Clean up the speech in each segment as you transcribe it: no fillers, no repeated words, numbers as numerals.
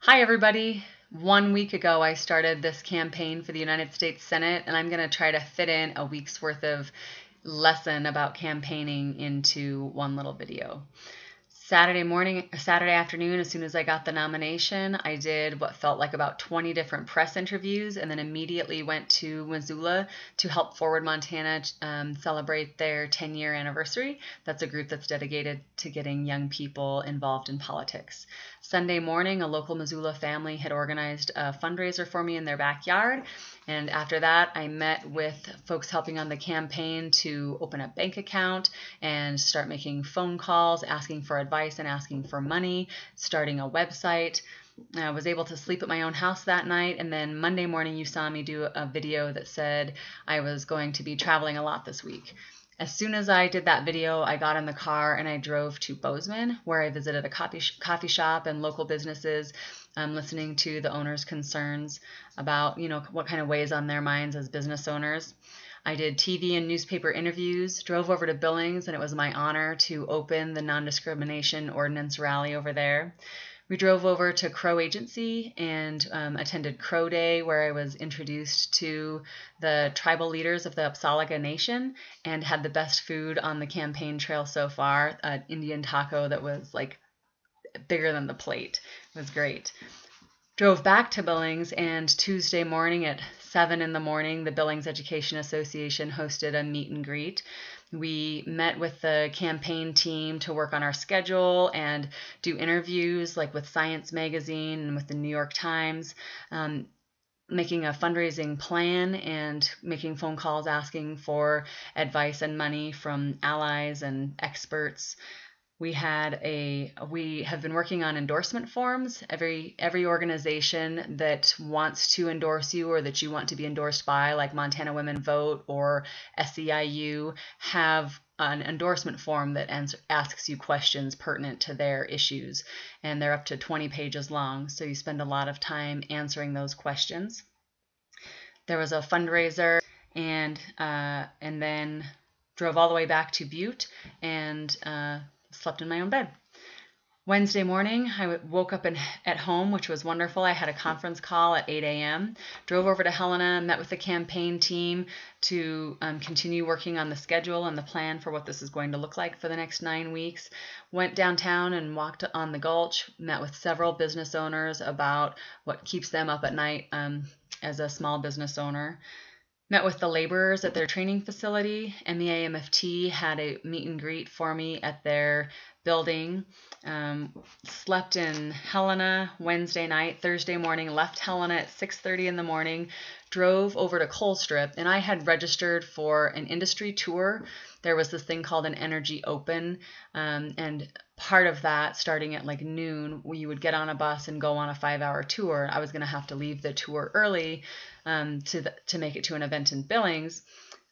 Hi, everybody. 1 week ago, I started this campaign for the United States Senate, and I'm going to try to fit in a week's worth of lesson about campaigning into one little video. Saturday afternoon, as soon as I got the nomination, I did what felt like about 20 different press interviews and then immediately went to Missoula to help Forward Montana celebrate their 10-year anniversary. That's a group that's dedicated to getting young people involved in politics. Sunday morning, a local Missoula family had organized a fundraiser for me in their backyard. And after that, I met with folks helping on the campaign to open a bank account and start making phone calls, asking for advice and asking for money, starting a website. I was able to sleep at my own house that night, and then Monday morning you saw me do a video that said I was going to be traveling a lot this week. As soon as I did that video, I got in the car and I drove to Bozeman, where I visited a coffee shop and local businesses, listening to the owners' concerns about, what kind of weighs on their minds as business owners. I did TV and newspaper interviews, drove over to Billings, and it was my honor to open the non-discrimination ordinance rally over there. We drove over to Crow Agency and attended Crow Day, where I was introduced to the tribal leaders of the Apsáalooke Nation and had the best food on the campaign trail so far, an Indian taco that was like bigger than the plate. It was great. Drove back to Billings, and Tuesday morning at 7 in the morning, the Billings Education Association hosted a meet and greet. We met with the campaign team to work on our schedule and do interviews like with Science Magazine and with the New York Times, making a fundraising plan and making phone calls asking for advice and money from allies and experts. We have been working on endorsement forms. Every organization that wants to endorse you or that you want to be endorsed by, like Montana Women Vote or SEIU, have an endorsement form that asks you questions pertinent to their issues, and they're up to 20 pages long, so you spend a lot of time answering those questions. There was a fundraiser, and then drove all the way back to Butte and slept in my own bed. Wednesday morning, I woke up at home, which was wonderful. I had a conference call at 8 a.m., drove over to Helena, met with the campaign team to continue working on the schedule and the plan for what this is going to look like for the next 9 weeks. Went downtown and walked on the Gulch, met with several business owners about what keeps them up at night as a small business owner. Met with the laborers at their training facility. MEAMFT had a meet and greet for me at their building. Slept in Helena Wednesday night. Thursday morning, left Helena at 6:30 in the morning, drove over to Colstrip, and I had registered for an industry tour. There was this thing called an Energy Open, and part of that, starting at like noon, you would get on a bus and go on a 5-hour tour. I was going to have to leave the tour early to make it to an event in Billings.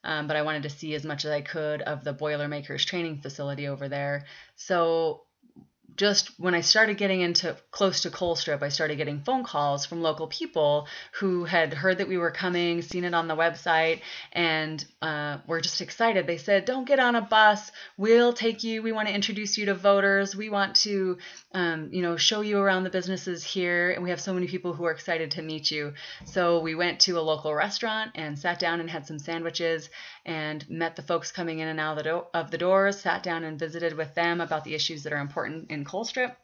But I wanted to see as much as I could of the Boilermakers training facility over there. So just when I started getting into close to Colstrip, I started getting phone calls from local people who had heard that we were coming, seen it on the website, and were just excited. They said, "Don't get on a bus. We'll take you. We want to introduce you to voters. We want to, show you around the businesses here. And we have so many people who are excited to meet you." So we went to a local restaurant and sat down and had some sandwiches and met the folks coming in and out of the doors, sat down and visited with them about the issues that are important in Colstrip.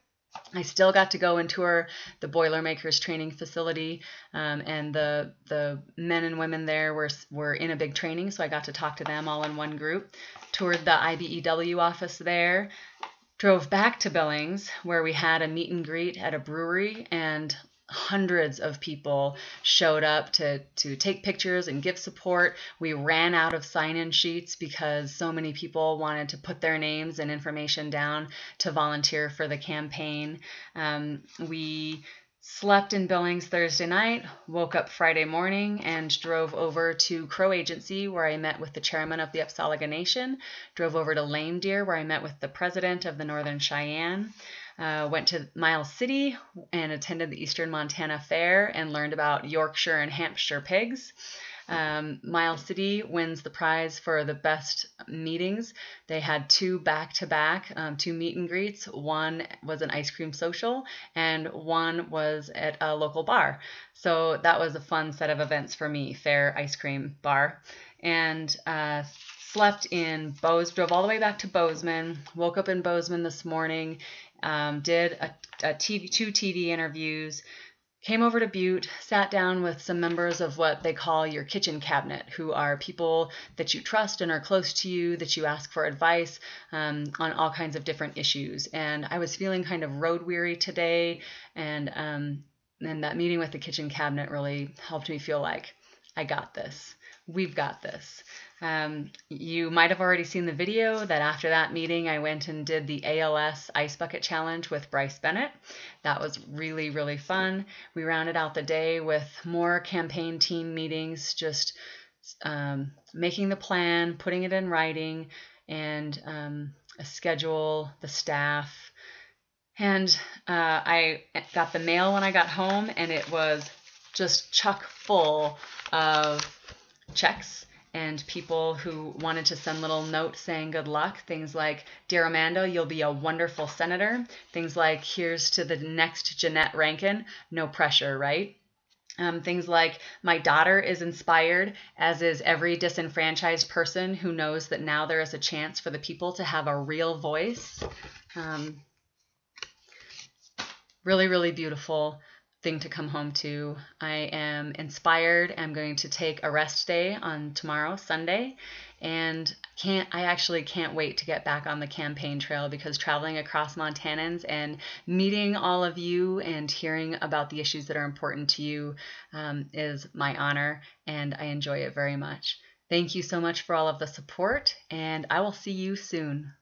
I still got to go and tour the Boilermakers training facility, and the men and women there were in a big training, so I got to talk to them all in one group. Toured the IBEW office there. Drove back to Billings, where we had a meet and greet at a brewery, and hundreds of people showed up to take pictures and give support. We ran out of sign-in sheets because so many people wanted to put their names and information down to volunteer for the campaign. We slept in Billings Thursday night, woke up Friday morning, and drove over to Crow Agency, where I met with the chairman of the Apsáalooke Nation. Drove over to Lame Deer, where I met with the president of the Northern Cheyenne. Went to Miles City and attended the Eastern Montana Fair and learned about Yorkshire and Hampshire pigs. Miles City wins the prize for the best meetings. They had two back-to-back, two meet and greets. One was an ice cream social, and one was at a local bar. So that was a fun set of events for me, fair ice cream bar. And slept in drove all the way back to Bozeman, woke up in Bozeman this morning, did two TV interviews, came over to Butte, sat down with some members of what they call your kitchen cabinet, who are people that you trust and are close to you, that you ask for advice on all kinds of different issues. And I was feeling kind of road weary today, and that meeting with the kitchen cabinet really helped me feel like I got this. We've got this. You might have already seen the video that after that meeting, I went and did the ALS Ice Bucket Challenge with Bryce Bennett. That was really, really fun. We rounded out the day with more campaign team meetings, just making the plan, putting it in writing, and a schedule, the staff. And I got the mail when I got home, and it was just chock full of checks and people who wanted to send little notes saying good luck. Things like, "Dear Amanda, you'll be a wonderful senator." Things like, "Here's to the next Jeanette Rankin." No pressure, right? Things like, "My daughter is inspired, as is every disenfranchised person who knows that now there is a chance for the people to have a real voice." Really, really beautiful thing to come home to. I am inspired. I'm going to take a rest day on tomorrow, Sunday, and I actually can't wait to get back on the campaign trail, because traveling across Montanans and meeting all of you and hearing about the issues that are important to you is my honor, and I enjoy it very much. Thank you so much for all of the support, and I will see you soon.